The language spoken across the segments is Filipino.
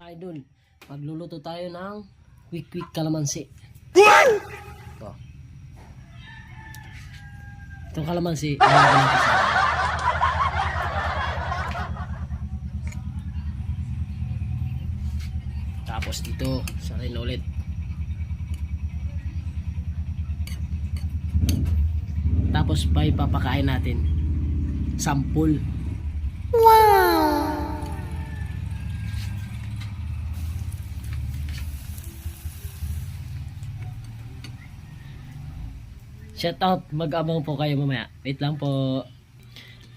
Idol, magluluto tayo ng quick kalamansi. Ito. Itong kalamansi, ilagay natin sa tapos dito, sarin ulit. Tapos pa ipapakain natin. Sampul. Wow! Shout out, mag-abang po kayo mamaya. Wait lang po.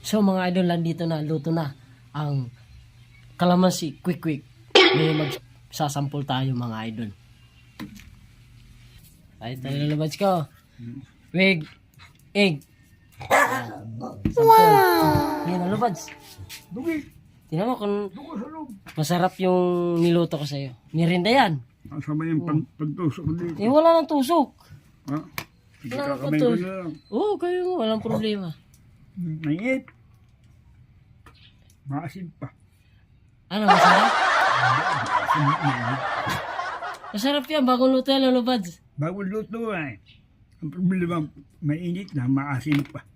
So mga idol, nandito na, luto na ang kalamansi quick. May magsasampol tayo mga idol. Ay, tayo lalabas ko. Wig, egg. Wow! Yan, lalabas. Tingnan mo kung masarap yung niluto ko sa'yo. Nirinda yan. Kasama yung pagtusok dito. Eh, wala nang tusok. Ha? Sige, Wala nang kakamay ko tusok. na lang. Oo, kayo mo, walang problema. Nangit. Maasin pa. Ano, masarap? Masarap yan, bagong luto yan, Lolo Bads. Bagong luto eh. Ang problema, mainit na, maasin pa.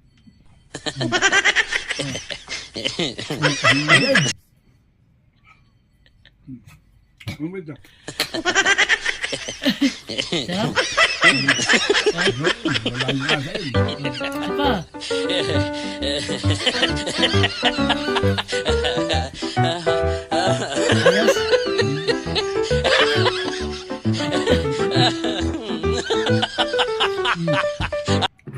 Ano ba ito? Sarap? Walang lasa yun. Ano pa?